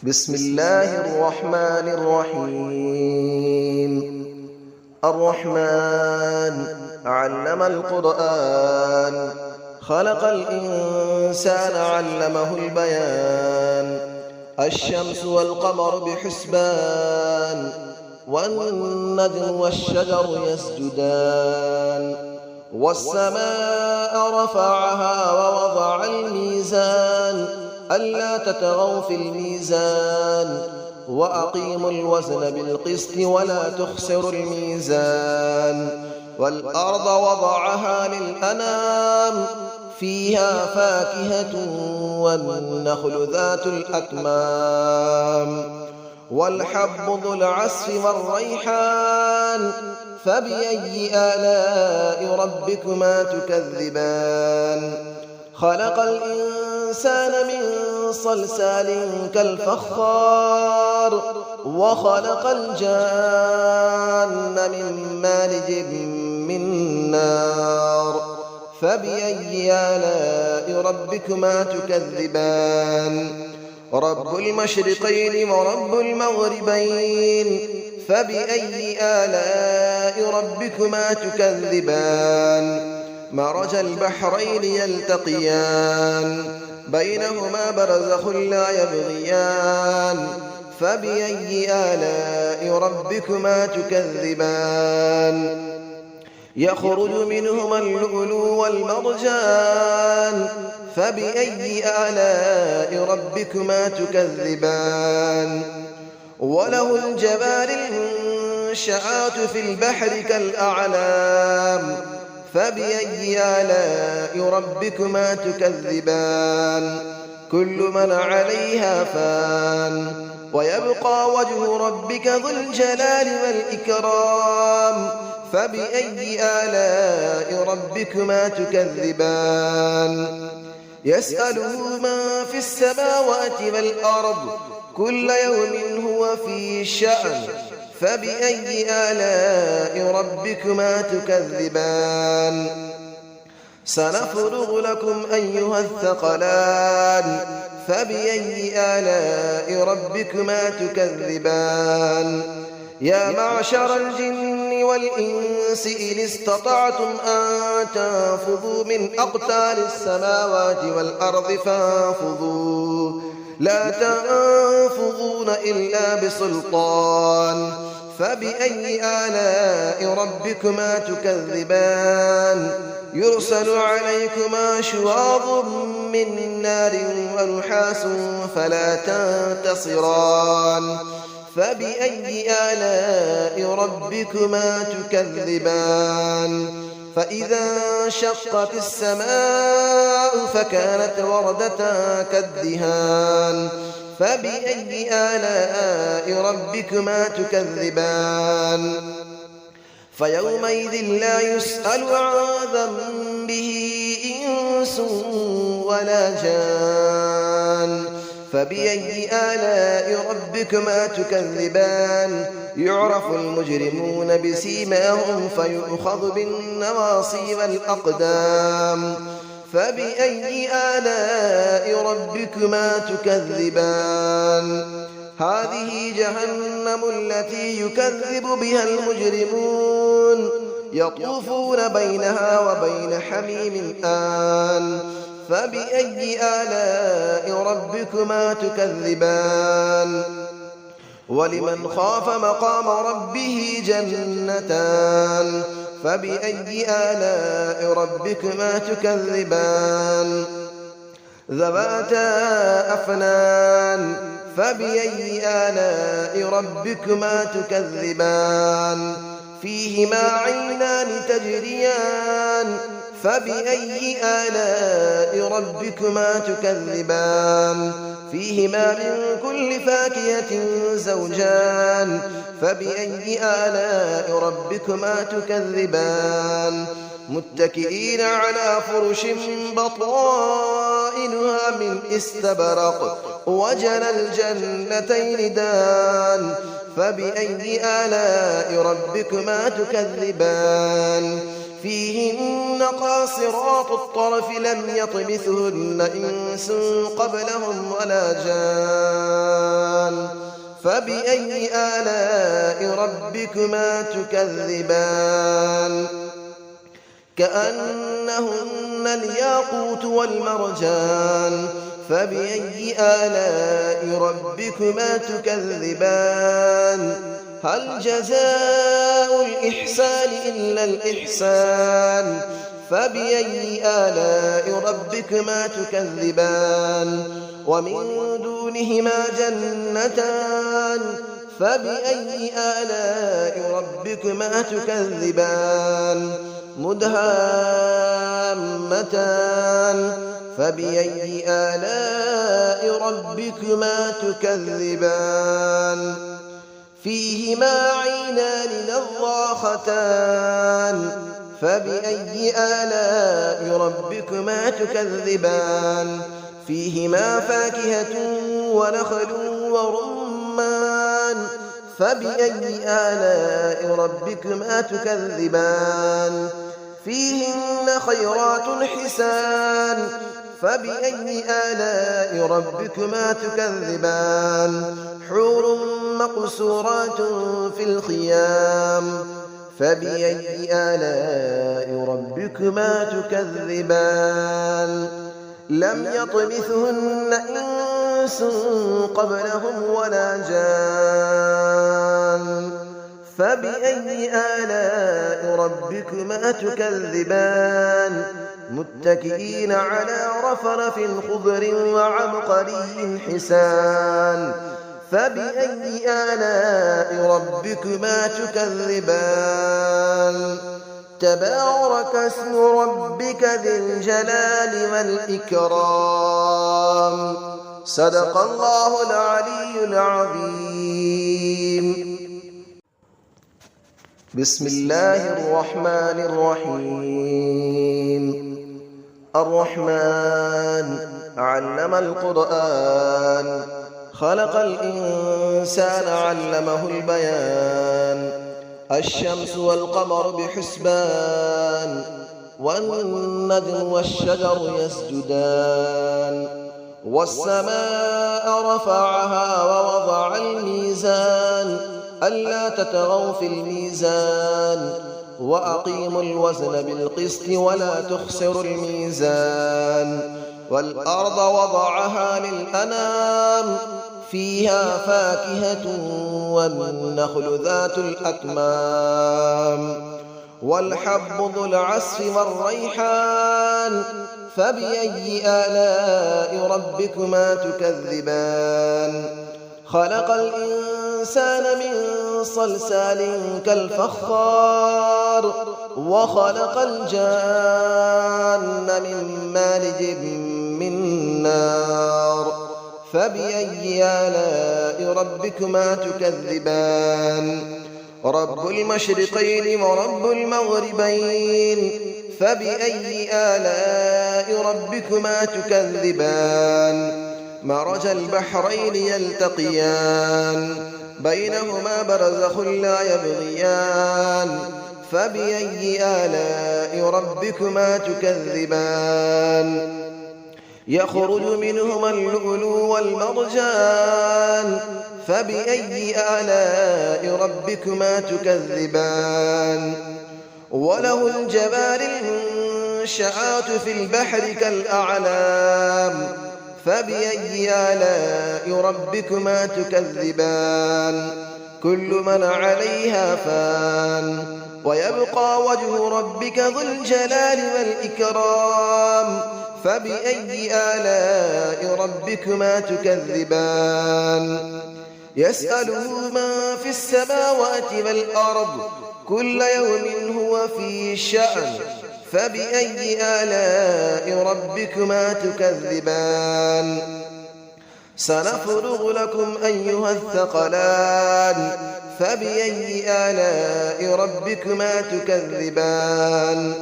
بسم الله الرحمن الرحيم. الرحمن علم القرآن، خلق الإنسان علمه البيان. الشمس والقمر بحسبان، والنجم والشجر يسجدان. والسماء رفعها ووضع الميزان، ألا تطغوا في الميزان، وأقيموا الوزن بالقسط ولا تخسروا الميزان. والأرض وضعها للأنام، فيها فاكهة والنخل ذات الأكمام. والحب ذو العصف والريحان، فبأي آلاء ربكما تكذبان. خلق الإنسان من صلصال كالفخار، وخلق الجان من مارج من نار. فبأي آلاء ربكما تكذبان. رب المشرقين ورب المغربين، فبأي آلاء ربكما تكذبان. مرج البحرين يلتقيان، بينهما برزخ لا يبغيان. فبأي آلاء ربكما تكذبان. يخرج منهما اللؤلؤ والمرجان، فبأي آلاء ربكما تكذبان. وله الجوار المنشآت في البحر كالأعلام، فبأي آلاء ربكما تكذبان. كل من عليها فان، ويبقى وجه ربك ذو الجلال والإكرام. فبأي آلاء ربكما تكذبان. يسأله من في السماوات والأرض، كل يوم هو في شأن. فبأي آلاء ربكما تكذبان. سنفرغ لكم أيها الثقلان، فبأي آلاء ربكما تكذبان. يا معشر الجن والإنس إن استطعتم أن تنفذوا من أقطار السماوات والأرض فانفذوا، لا تنفذون إلا بسلطان. فبأي آلاء ربكما تكذبان. يرسل عليكما شواظ من نار ونحاس فلا تنتصران. فبأي آلاء ربكما تكذبان. فإذا انشقت السماء فكانت وردة كالدهان. فبأي آلاء ربكما تكذبان. فيومئذ لا يسأل عن ذنبه إنس ولا جان. فبأي آلاء ربكما تكذبان. يعرف المجرمون بسيماهم فيؤخذ بالنواصي والأقدام. فبأي آلاء ربكما تكذبان. هذه جهنم التي يكذب بها المجرمون، يطوفون بينها وبين حميم آن. فبأي آلاء ربكما تكذبان. ولمن خاف مقام ربه جنتان. فبأي آلاء ربكما تكذبان. ذواتا أفنان. فبأي آلاء ربكما تكذبان. فيهما عينان تجريان. فبأي آلاء ربكما تكذبان. فيهما من كل فاكهة زوجان. فبأي آلاء ربكما تكذبان. متكئين على فرش بطائنها من استبرق، وجنى الجنتين دان. فبأي آلاء ربكما تكذبان. فيهن قاصرات الطرف لم يطمثهن إنس قبلهم ولا جان. فبأي آلاء ربكما تكذبان كأنهن الياقوت والمرجان فبأي آلاء ربكما تكذبان هل جزاء الإحسان إلا الإحسان فبأي آلاء ربكما تكذبان ومن دونهما جنتان فبأي آلاء ربكما تكذبان مدهامتان فبأي آلاء ربكما تكذبان فيهما عينان نضاختان فبأي آلاء ربكما تكذبان فيهما فاكهة ونخل ورمان فبأي آلاء ربكما تكذبان فيهن خيرات حسان فبأي آلاء ربكما تكذبان حور مقصورات في الخيام فبأي آلاء ربكما تكذبان لم يطمثهن إنس قبلهم ولا جان فبأي آلاء ربكما تكذبان متكئين على رفرف خضر وعبقري حسان فبأي آلاء ربكما تكذبان تبارك اسم ربك ذي الجلال والإكرام صدق الله العلي العظيم بسم الله الرحمن الرحيم الرحمن علم القرآن خلق الإنسان علمه البيان الشمس والقمر بحسبان والنجم والشجر يسجدان والسماء رفعها ووضع الميزان ألا تطغوا في الميزان وأقيموا الوزن بالقسط ولا تخسروا الميزان والأرض وضعها للأنام فيها فاكهة والنخل ذات الأكمام والحب ذو العصف والريحان فبأي آلاء ربكما تكذبان خلق الإنسان من صلصال كالفخار وخلق الجان من مارج من نار فبأي آلاء ربكما تكذبان رب المشرقين ورب المغربين فبأي آلاء ربكما تكذبان مرج البحرين يلتقيان بينهما برزخ لا يبغيان فبأي آلاء ربكما تكذبان يخرج منهما اللؤلؤ والمرجان فبأي آلاء ربكما تكذبان وله الجبال المنشآت في البحر كالأعلام فبأي آلاء ربكما تكذبان كل من عليها فان ويبقى وجه ربك ذو الجلال والإكرام فبأي آلاء ربكما تكذبان يسأله من في السماوات والأرض كل يوم هو في شأن فبأي آلاء ربكما تكذبان سنفرغ لكم أيها الثقلان فبأي آلاء ربكما تكذبان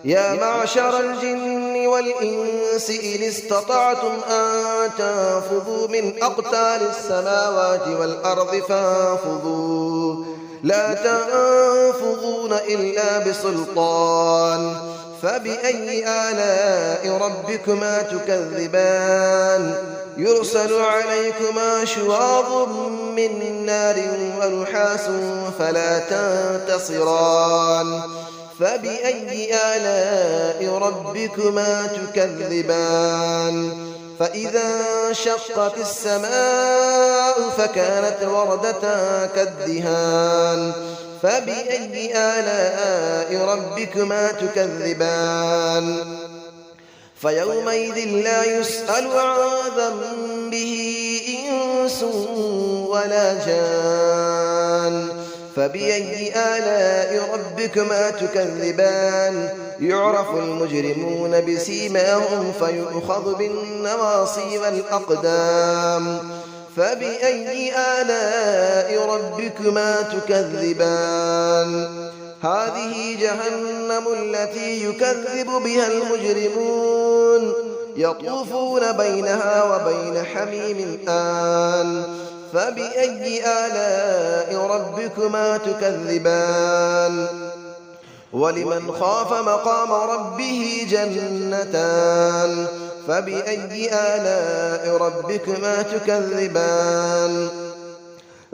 يا معشر الجن والإنس إن استطعتم أن تنفذوا من أقطار السماوات والأرض فانفذوا لا تنفذون إلا بسلطان فبأي آلاء ربكما تكذبان يرسل عليكما شواظ من نار ونحاس فلا تنتصران فبأي آلاء ربكما تكذبان فإذا انشقت السماء فكانت وردة كالدهان فبأي آلاء ربكما تكذبان فيومئذ لا يسأل عن ذنبه إنس ولا جان فبأي آلاء ربكما تكذبان يعرف المجرمون بسيماهم فيؤخذ بالنواصي والأقدام فبأي آلاء ربكما تكذبان هذه جهنم التي يكذب بها المجرمون يطوفون بينها وبين حميم آن فبأي آلاء ربكما تكذبان ولمن خاف مقام ربه جنتان فبأي آلاء ربكما تكذبان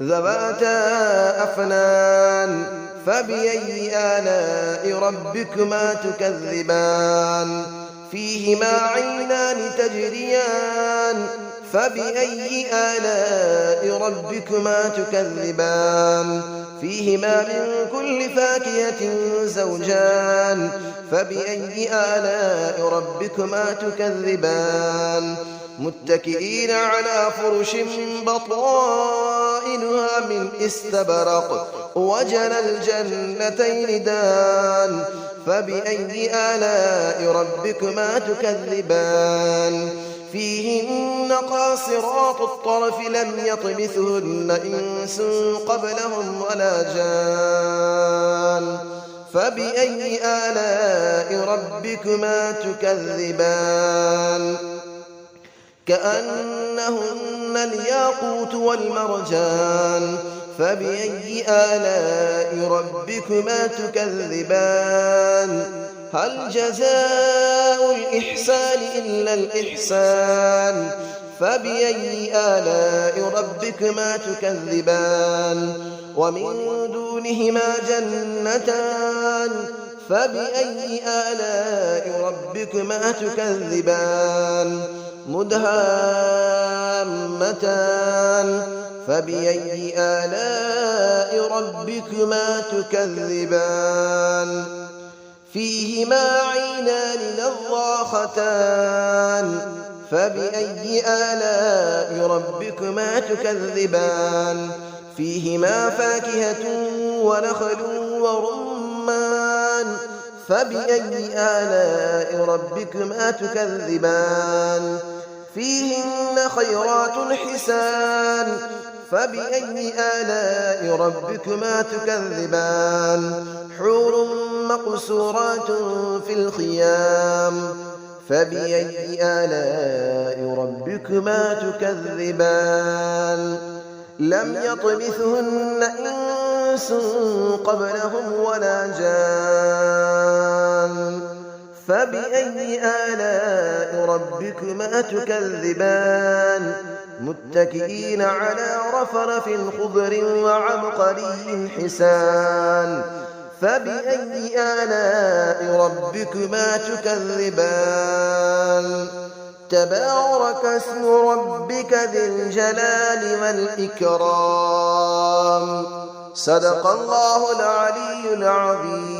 ذواتا أفنان فبأي آلاء ربكما تكذبان فيهما عينان تجريان فبأي آلاء ربكما تكذبان فيهما من كل فاكهة زوجان فبأي آلاء ربكما تكذبان متكئين على فرش بطائنها من استبرق وجنى الجنتين دان فبأي آلاء ربكما تكذبان فيهن قاصرات الطرف لم يطمثهن إنس قبلهم ولا جان فبأي آلاء ربكما تكذبان كأنهن الياقوت والمرجان فبأي آلاء ربكما تكذبان هل جزاء الإحسان إلا الإحسان فبأي آلاء ربكما تكذبان ومن دونهما جنتان فبأي آلاء ربكما تكذبان مدهامتان فبأي آلاء ربكما تكذبان فيهما عينان نضاختان فبأي آلاء ربكما تكذبان فيهما فاكهة ونخل ورمان فبأي آلاء ربكما تكذبان فيهن خيرات حسان فبأي آلاء ربكما تكذبان حور مقصورات في الخيام فبأي آلاء ربكما تكذبان لم يطمثهن إنس قبلهم ولا جان فبأي آلاء ربكما تكذبان متكئين على رفرف خضر وعبقري حسان فبأي آلاء ربكما تكذبان تبارك اسم ربك ذي الجلال والإكرام صدق الله العلي العظيم.